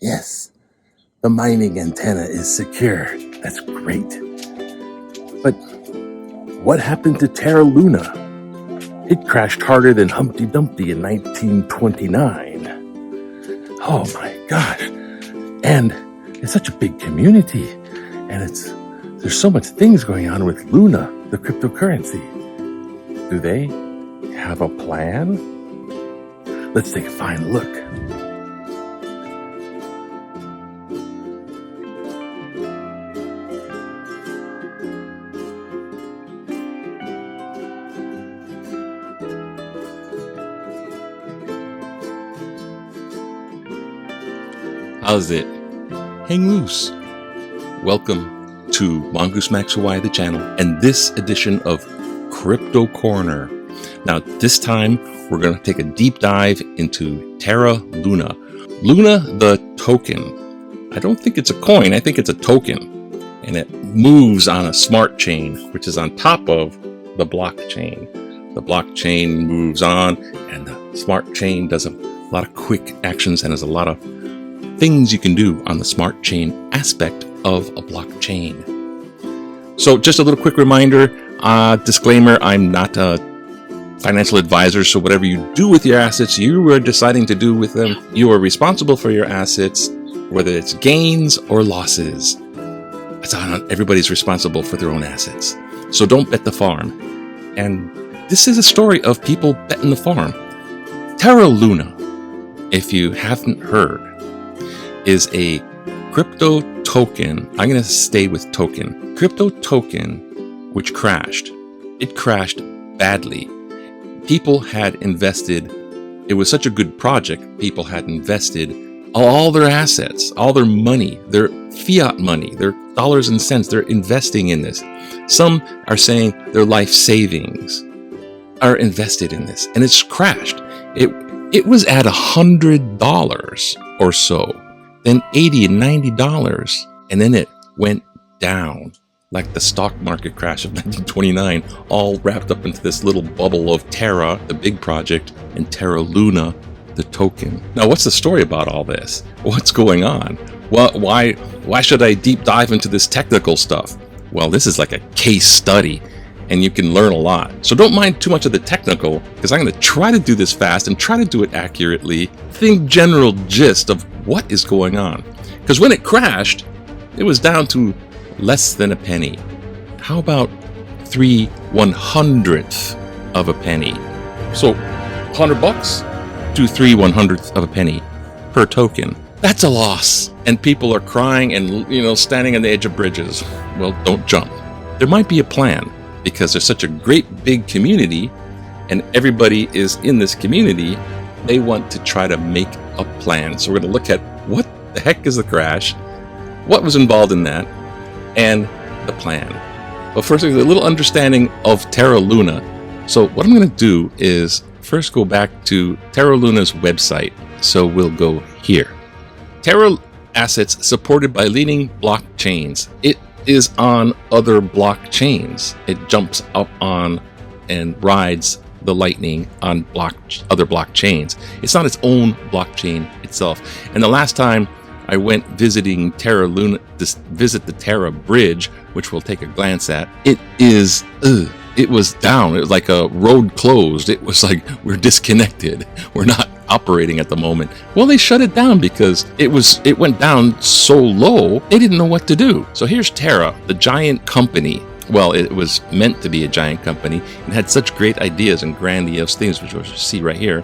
Yes, the mining antenna is secure. That's great. But what happened to Terra LUNA? It crashed harder than Humpty Dumpty in 1929. Oh my gosh. And it's such a big community. And there's so much things going on with Luna, the cryptocurrency. Do they have a plan? Let's take a fine look. How's it? Hang loose. Welcome to Mongoose Max Hawaii, the channel, and this edition of Crypto Corner. Now, this time we're going to take a deep dive into Terra LUNA. Luna, the token. I don't think it's a coin. I think it's a token, and it moves on a smart chain, which is on top of the blockchain. The blockchain moves on, and the smart chain does a lot of quick actions, and there's a lot of things you can do on the smart chain aspect of a blockchain. So just a little quick reminder, disclaimer, I'm not a financial advisor, so whatever you do with your assets, you are deciding to do with them. You are responsible for your assets, whether it's gains or losses. Everybody's responsible for their own assets. So don't bet the farm. And this is a story of people betting the farm. Terra LUNA, if you haven't heard, is a crypto token. I'm going to stay with token. Crypto token, which crashed. It crashed badly. People had invested. It was such a good project. People had invested all their assets, all their money, their fiat money, their dollars and cents. They're investing in this. Some are saying their life savings are invested in this, and it's crashed. It was at $100 or so. Then $80 and $90, and then it went down like the stock market crash of 1929, all wrapped up into this little bubble of Terra, the big project, and Terra LUNA, the token. Now, what's the story about all this? What's going on? Why should I deep dive into this technical stuff? Well, this is like a case study, and you can learn a lot. So don't mind too much of the technical, because I'm going to try to do this fast and try to do it accurately. Think general gist of what is going on. Because when it crashed, it was down to less than a penny. How about 3/100th of a penny? So $100 to 3/100th of a penny per token. That's a loss. And people are crying and, standing on the edge of bridges. Well, don't jump. There might be a plan, because there's such a great big community and everybody is in this community. They want to try to make a plan. So we're going to look at what the heck is the crash, what was involved in that, and the plan. But first, a little understanding of Terra LUNA. So what I'm going to do is first go back to Terra LUNA's website. So we'll go here. Terra assets supported by leading blockchains. It is on other blockchains. It jumps up on and rides the lightning on other blockchains. It's not its own blockchain itself. And the last time I went visiting Terra LUNA, visit the Terra Bridge, which we'll take a glance at, it was down. It was like a road closed. It was like, we're disconnected. We're not operating at the moment. Well, they shut it down because it went down so low, they didn't know what to do. So here's Terra, the giant company. Well, it was meant to be a giant company and had such great ideas and grandiose things, which you'll see right here,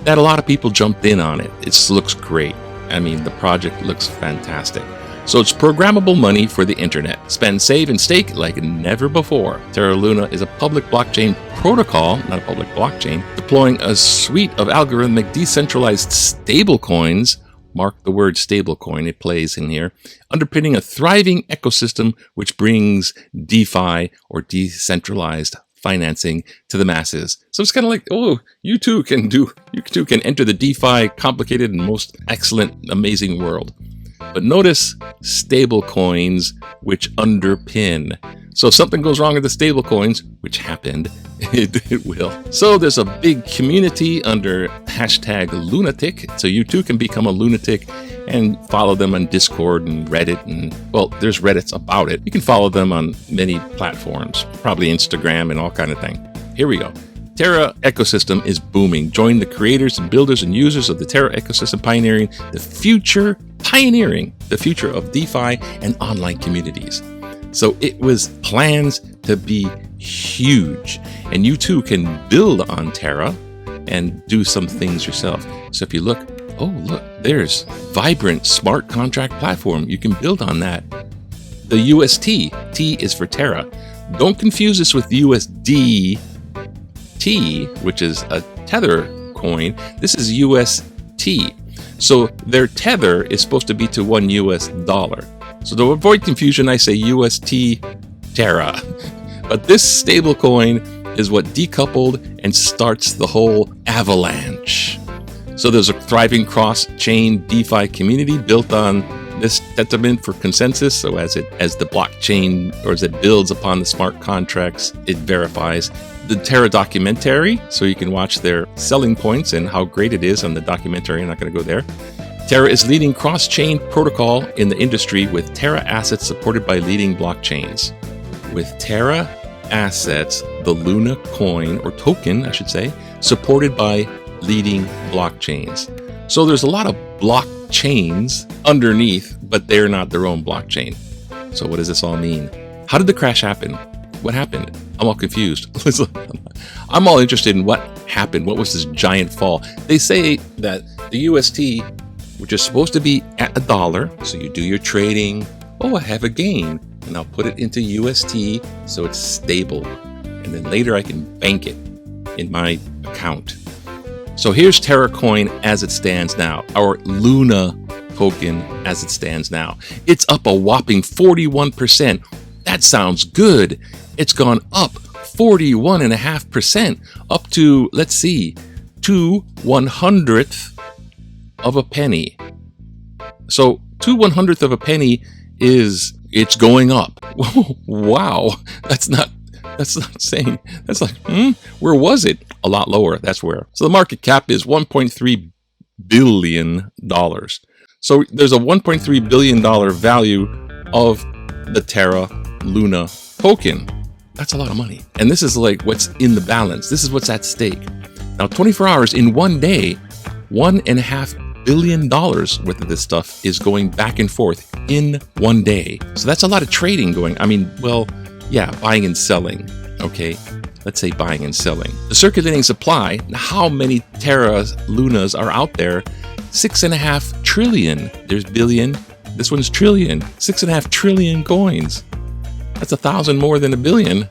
that a lot of people jumped in on it. It looks great. I mean, the project looks fantastic. So it's programmable money for the internet. Spend, save, and stake like never before. Terra LUNA is a public blockchain protocol, not a public blockchain, deploying a suite of algorithmic decentralized stablecoins. Mark the word stablecoin, it plays in here, underpinning a thriving ecosystem which brings DeFi, or decentralized financing, to the masses. So it's kind of like, you too can enter the DeFi complicated and most excellent, amazing world. But notice stable coins which underpin. So if something goes wrong with the stable coins, which happened, it will. So there's a big community under hashtag lunatic. So you too can become a lunatic and follow them on Discord and Reddit. And well, there's Reddits about it. You can follow them on many platforms, probably Instagram and all kind of thing. Here we go. Terra ecosystem is booming. Join the creators and builders and users of the Terra ecosystem, pioneering the future of DeFi and online communities. So it was plans to be huge, and you too can build on Terra and do some things yourself. So if you look, there's vibrant smart contract platform. You can build on that. The UST, T is for Terra. Don't confuse this with USDT, which is a Tether coin. This is UST. So their tether is supposed to be to $1. So to avoid confusion, I say UST Terra. But this stable coin is what decoupled and starts the whole avalanche. So there's a thriving cross-chain DeFi community built on this sentiment for consensus. So as the blockchain, or as it builds upon the smart contracts, it verifies. The Terra documentary, so you can watch their selling points and how great it is on the documentary. I'm not going to go there. Terra is leading cross-chain protocol in the industry with Terra assets supported by leading blockchains. With Terra assets, the Luna coin, or token, I should say, supported by leading blockchains. So there's a lot of blockchains underneath, but they're not their own blockchain. So what does this all mean? How did the crash happen? What happened? I'm all confused. I'm all interested in what happened. What was this giant fall? They say that the UST, which is supposed to be at $1, so you do your trading. Oh, I have a gain, and I'll put it into UST so it's stable. And then later I can bank it in my account. So here's Terra coin as it stands now, our Luna token as it stands now. It's up a whopping 41%. That sounds good. It's gone up 41.5%, up to, let's see, to 1/100th of a penny. So 2/100th of a penny it's going up. Wow, that's like, where was it? A lot lower, that's where. So the market cap is $1.3 billion. So there's a $1.3 billion value of the Terra Luna token. That's a lot of money. And this is like what's in the balance. This is what's at stake. Now, 24 hours in one day, $1.5 billion worth of this stuff is going back and forth in one day. So that's a lot of trading going. I mean, well, yeah, buying and selling. Okay, let's say buying and selling. The circulating supply, how many Terra Lunas are out there? 6.5 trillion. There's billion. This one's trillion. 6.5 trillion coins. That's 1,000 more than a billion.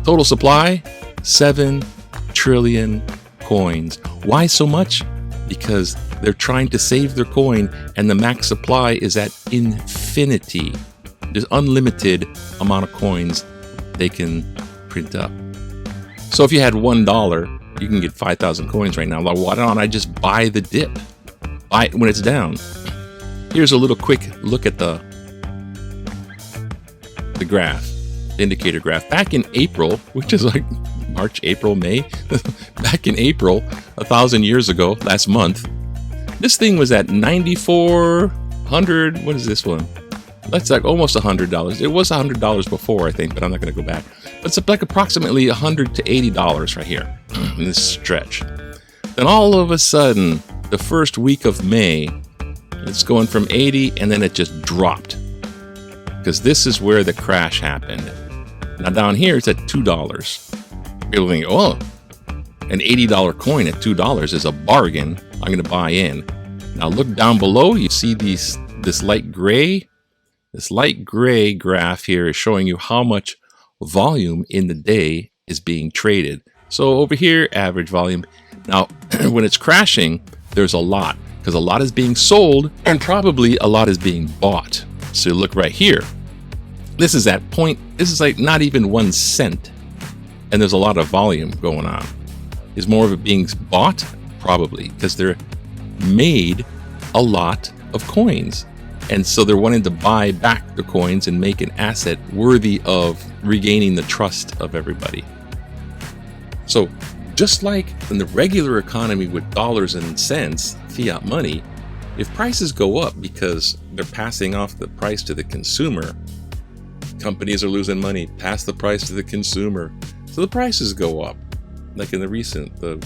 Total supply, 7 trillion coins. Why so much? Because they're trying to save their coin, and the max supply is at infinity. There's unlimited amount of coins they can print up. So if you had $1, you can get 5,000 coins right now. Like, why don't I just buy the dip? Buy it when it's down. Here's a little quick look at the graph, the indicator graph. Back in April, which is like March, April, May, back in April, 1,000 years ago, last month, this thing was at 9,400. What is this one? That's like almost $100. It was $100 before, I think, but I'm not going to go back. But it's like approximately $100 to $80 right here in this stretch. Then all of a sudden, the first week of May, it's going from 80, and then it just dropped. Because this is where the crash happened. Now down here, it's at $2. People think, oh, an $80 coin at $2 is a bargain. I'm going to buy in. Now look down below. You see this light gray. This light gray graph here is showing you how much volume in the day is being traded. So over here, average volume. Now, when it's crashing, there's a lot, because a lot is being sold and probably a lot is being bought. So look right here. This is at point, this is like not even 1 cent. And there's a lot of volume going on. Is more of it being bought? Probably, because they're made a lot of coins. And so they're wanting to buy back the coins and make an asset worthy of regaining the trust of everybody. So just like in the regular economy with dollars and cents, fiat money, If prices go up because they're passing off the price to the consumer, companies are losing money, pass the price to the consumer. So the prices go up. Like in the recent, the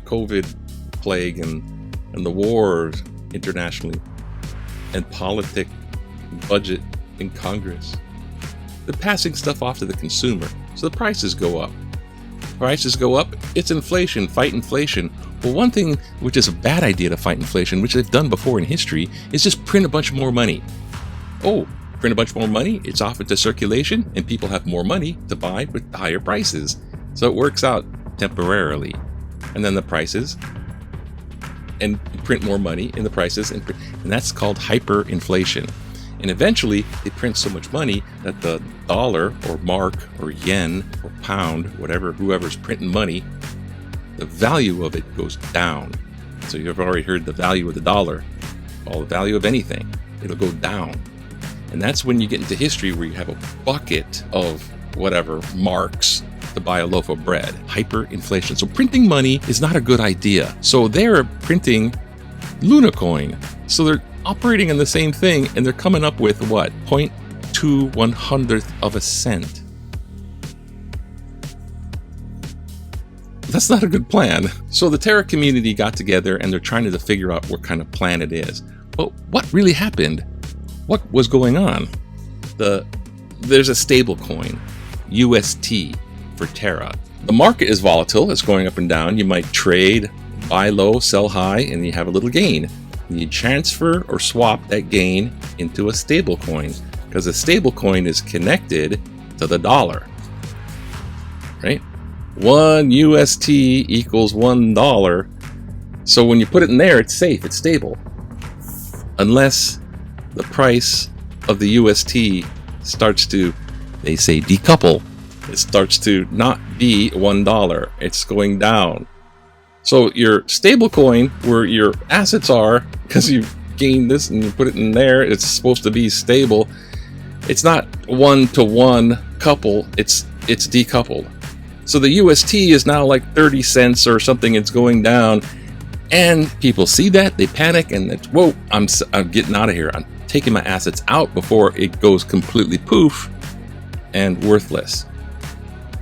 COVID plague and the wars internationally, and politic budget in Congress. They're passing stuff off to the consumer. So the prices go up. Prices go up, it's inflation, fight inflation. Well, one thing which is a bad idea to fight inflation, which they've done before in history, is just print a bunch more money. Oh, print a bunch more money, it's off into circulation, and people have more money to buy with higher prices. So it works out temporarily. And then the prices, and print more money in the prices, and that's called hyperinflation. And eventually, they print so much money that the dollar or mark or yen or pound, whatever, whoever's printing money, the value of it goes down. So you've already heard the value of the dollar, all the value of anything, it'll go down. And that's when you get into history where you have a bucket of whatever marks to buy a loaf of bread. Hyperinflation. So printing money is not a good idea. So they're printing Luna coin. So they're operating on the same thing, and they're coming up with what? 0.2/100th of a cent. That's not a good plan. So the Terra community got together and they're trying to figure out what kind of plan it is. But what really happened? What was going on? There's a stable coin, UST, for Terra. The market is volatile. It's going up and down. You might trade, buy low, sell high, and you have a little gain. You transfer or swap that gain into a stable coin, because a stable coin is connected to the dollar, right? 1 UST equals $1. So when you put it in there, it's safe, it's stable. Unless the price of the UST starts to, they say, decouple. It starts to not be $1. It's going down. So your stable coin, where your assets are, because you gained this and you put it in there, it's supposed to be stable. It's not 1-to-1 couple, it's decoupled. So the UST is now like 30 cents or something, it's going down. And people see that, they panic, and it's, whoa, I'm getting out of here. I'm taking my assets out before it goes completely poof and worthless.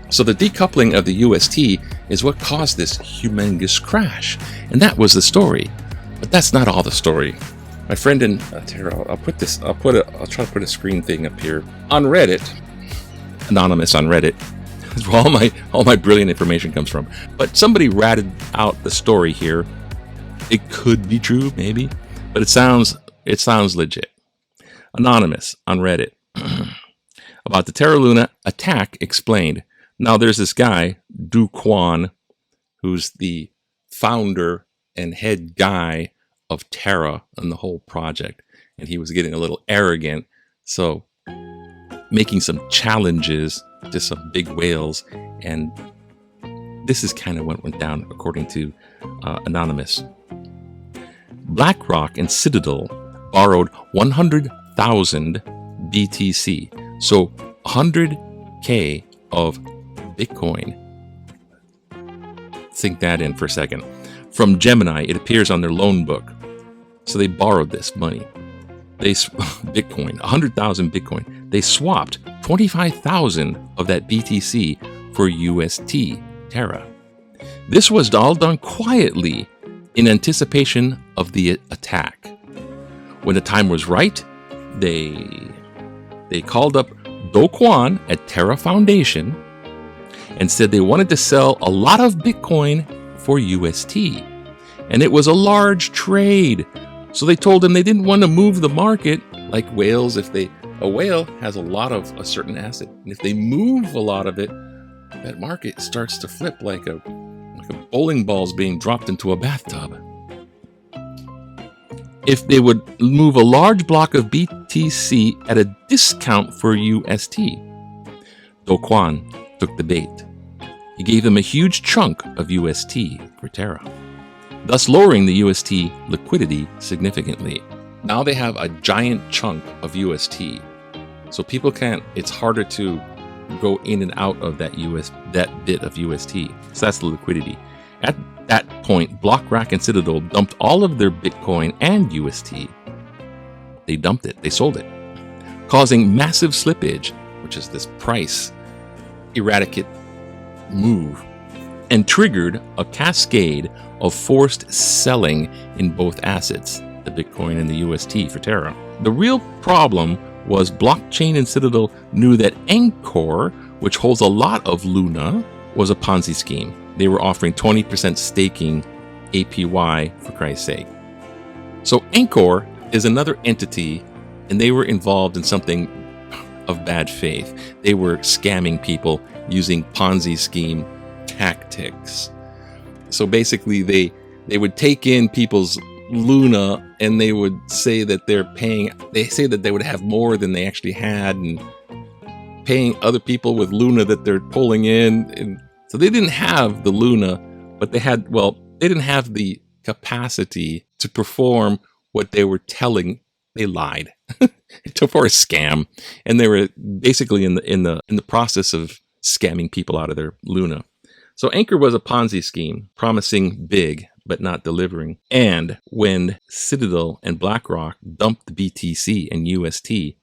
So the decoupling of the UST is what caused this humongous crash. And that was the story. But that's not all the story. My friend in Terra, I'll try to put a screen thing up here. On Reddit, anonymous on Reddit, is where all my brilliant information comes from. But somebody ratted out the story here. It could be true, maybe, but it sounds legit. Anonymous on Reddit about the Terra Luna attack explained. Now there's this guy, Do Kwan, who's the founder and head guy of Terra and the whole project, and he was getting a little arrogant, so making some challenges to some big whales, and this is kind of what went down according to Anonymous. BlackRock and Citadel borrowed 100,000 BTC, so 100K of Bitcoin. Think that in for a second. From Gemini, it appears on their loan book. So they borrowed this money. Bitcoin, 100,000 Bitcoin. They swapped 25,000 of that BTC for UST, Terra. This was all done quietly in anticipation of the attack. When the time was right, they called up Do Kwan at Terra Foundation and said they wanted to sell a lot of Bitcoin for UST. And it was a large trade. So they told him they didn't want to move the market like whales. A whale has a lot of a certain asset, and if they move a lot of it, that market starts to flip like a bowling ball's being dropped into a bathtub. If they would move a large block of BTC at a discount for UST, Do Kwan took the bait. He gave them a huge chunk of UST for Terra, thus lowering the UST liquidity significantly. Now they have a giant chunk of UST, so people it's harder to go in and out of that bit of UST. So that's the liquidity. At that point, BlockRock and Citadel dumped all of their Bitcoin and UST. They dumped it. They sold it, causing massive slippage, which is this price eradicate move, and triggered a cascade of forced selling in both assets, the Bitcoin and the UST for Terra. The real problem was Blockchain and Citadel knew that Anchor, which holds a lot of Luna, was a Ponzi scheme. They were offering 20% staking APY, for Christ's sake. So Anchor is another entity, and they were involved in something of bad faith. They were scamming people using Ponzi scheme tactics. So basically they would take in people's Luna, and they would say that they say that they would have more than they actually had, and paying other people with Luna that they're pulling in. And so they didn't have the Luna, but they didn't have the capacity to perform what they were telling. They lied for a scam, and they were basically in the process of scamming people out of their Luna. So Anchor was a Ponzi scheme, promising big but not delivering. And when Citadel and BlackRock dumped the BTC and UST,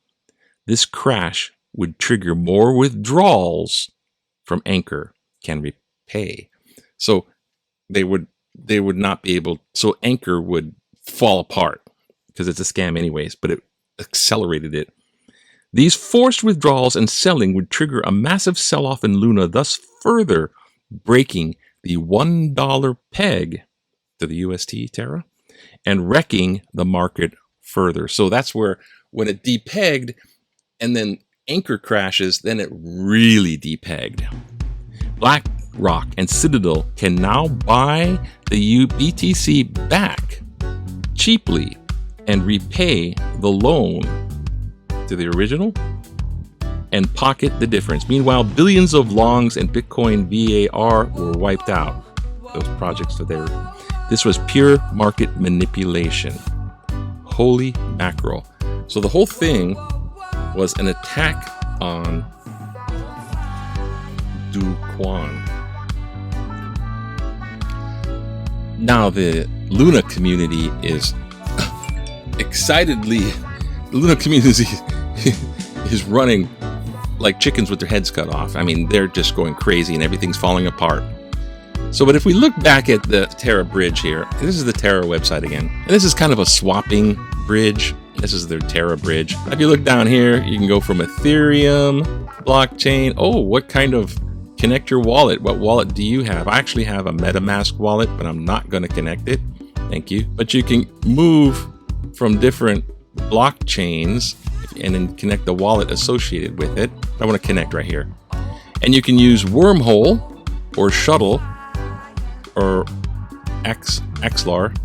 this crash would trigger more withdrawals from Anchor can repay. So they would not be able. So Anchor would fall apart because it's a scam anyways, but it accelerated it. These forced withdrawals and selling would trigger a massive sell-off in Luna, thus further breaking the $1 peg to the UST Terra and wrecking the market further. So that's where when it depegged and then Anchor crashes, then it really depegged. BlackRock and Citadel can now buy the BTC back cheaply and repay the loan to the original and pocket the difference. Meanwhile, billions of longs and Bitcoin VAR were wiped out. Those projects are there. This was pure market manipulation. Holy mackerel. So the whole thing was an attack on Do Kwan. Now the Luna community is excitedly, the Luna community is running like chickens with their heads cut off. I mean, they're just going crazy and everything's falling apart. So, but if we look back at the Terra bridge here, this is the Terra website again. And this is kind of a swapping bridge. This is their Terra bridge. If you look down here, you can go from Ethereum, blockchain. Oh, what kind of connect your wallet? What wallet do you have? I actually have a MetaMask wallet, but I'm not going to connect it. Thank you. But you can move from different blockchains and then connect the wallet associated with it. I want to connect right here. And you can use Wormhole or Shuttle or XLR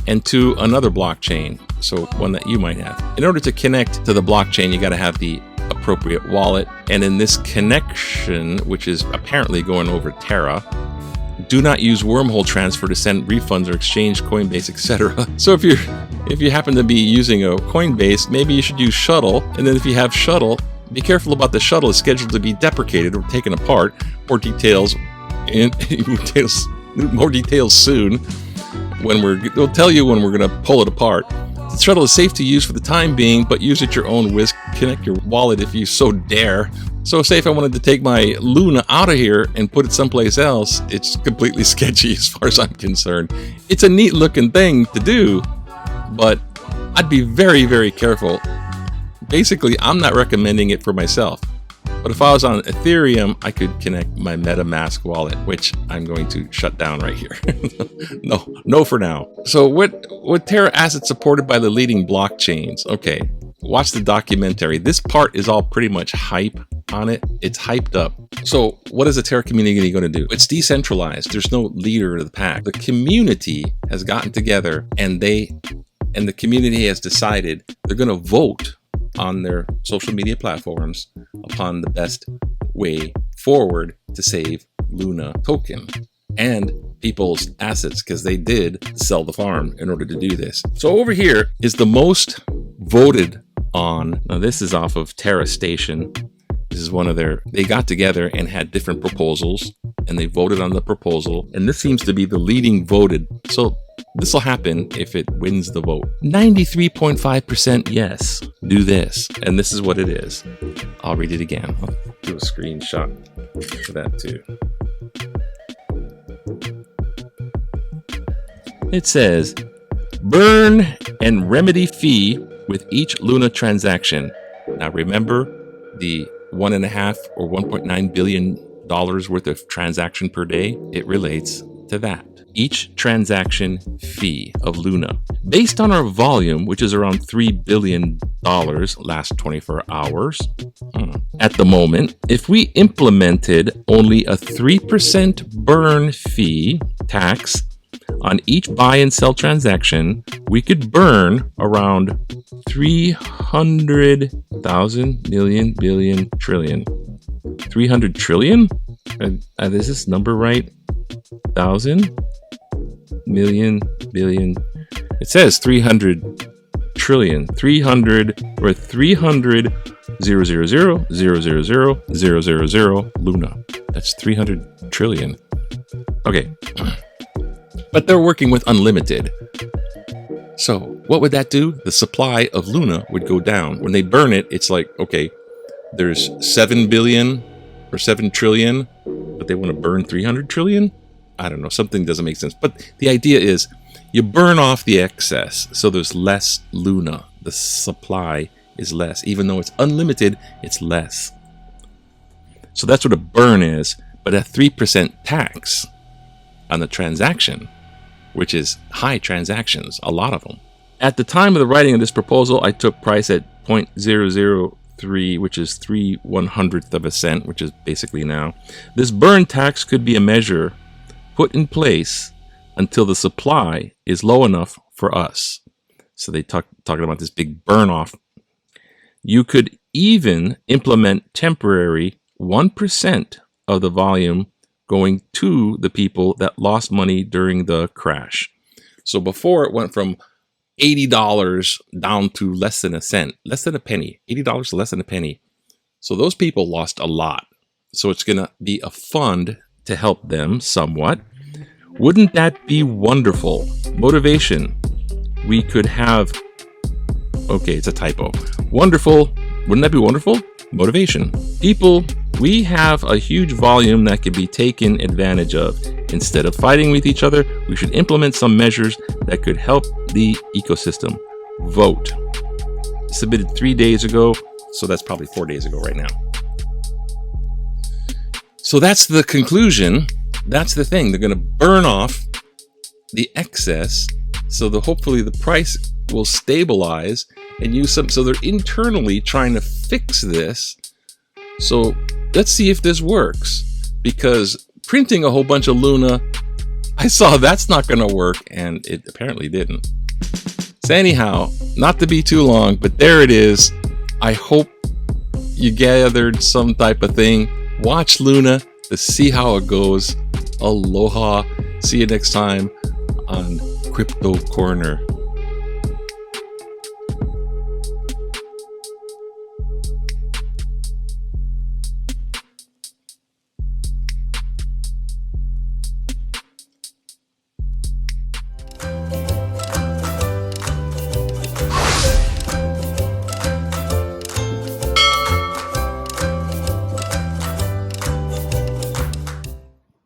and to another blockchain. So one that you might have. In order to connect to the blockchain, you got to have the appropriate wallet. And in this connection, which is apparently going over Terra, do not use Wormhole transfer to send refunds or exchange Coinbase, etc. So if you happen to be using a Coinbase, maybe you should use Shuttle. And then if you have Shuttle, be careful about the Shuttle. It's scheduled to be deprecated or taken apart. More details soon. We'll tell you when we're going to pull it apart. The Shuttle is safe to use for the time being, but use at your own risk. Connect your wallet if you so dare. So say if I wanted to take my Luna out of here and put it someplace else, it's completely sketchy as far as I'm concerned. It's a neat looking thing to do, but I'd be very, very careful. Basically, I'm not recommending it for myself. But if I was on Ethereum, I could connect my MetaMask wallet, which I'm going to shut down right here. No for now. So what Terra assets supported by the leading blockchains? Okay, watch the documentary. This part is all pretty much hype on it. It's hyped up. So what is the Terra community going to do? It's decentralized. There's no leader of the pack. The community has gotten together and the community has decided they're going to vote on their social media platforms upon the best way forward to save Luna token and people's assets, because they did sell the farm in order to do this. So over here is the most voted on. Now this is off of Terra Station. This is one of they got together and had different proposals, and they voted on the proposal. And this seems to be the leading voted. So this will happen if it wins the vote. 93.5% yes, do this. And this is what it is. I'll read it again. I'll do a screenshot for that too. It says, burn and remedy fee with each Luna transaction. Now remember the 1.5 or $1.9 billion worth of transaction per day? It relates to that. Each transaction fee of Luna, based on our volume, which is around $3 billion last 24 hours. At the moment, if we implemented only a 3% burn fee tax on each buy and sell transaction, we could burn around 300,000 million billion trillion. 300 trillion? Is this number right? 1,000 million billion. It says 300 trillion. 300 or 300 000 Luna. That's 300 trillion. Okay. But they're working with unlimited. So what would that do? The supply of Luna would go down. When they burn it, it's like, okay, there's 7 billion or 7 trillion, but they want to burn 300 trillion? I don't know. Something doesn't make sense. But the idea is you burn off the excess, so there's less Luna. The supply is less. Even though it's unlimited, it's less. So that's what a burn is. But a 3% tax on the transaction, which is high transactions, a lot of them. At the time of the writing of this proposal, I took price at 0.003, which is 3/100th of a cent, which is basically now. This burn tax could be a measure put in place until the supply is low enough for us. So they talking about this big burn off. You could even implement temporary 1% of the volume going to the people that lost money during the crash. So before it went from $80 down to less than a cent, less than a penny, $80 to less than a penny. So those people lost a lot. So it's going to be a fund to help them somewhat. Wouldn't that be wonderful? Motivation. We could have, okay, it's a typo. Wonderful. Wouldn't that be wonderful? Motivation. People, we have a huge volume that can be taken advantage of. Instead of fighting with each other, we should implement some measures that could help the ecosystem. Vote. Submitted 3 days ago, so that's probably 4 days ago right now. So that's the conclusion. That's the thing. They're going to burn off the excess, so hopefully the price will stabilize and use some. So they're internally trying to fix this. So let's see if this works, because printing a whole bunch of Luna, I saw that's not going to work, and it apparently didn't. So anyhow, not to be too long, but there it is. I hope you gathered some type of thing. Watch Luna to see how it goes. Aloha. See you next time on Crypto Corner.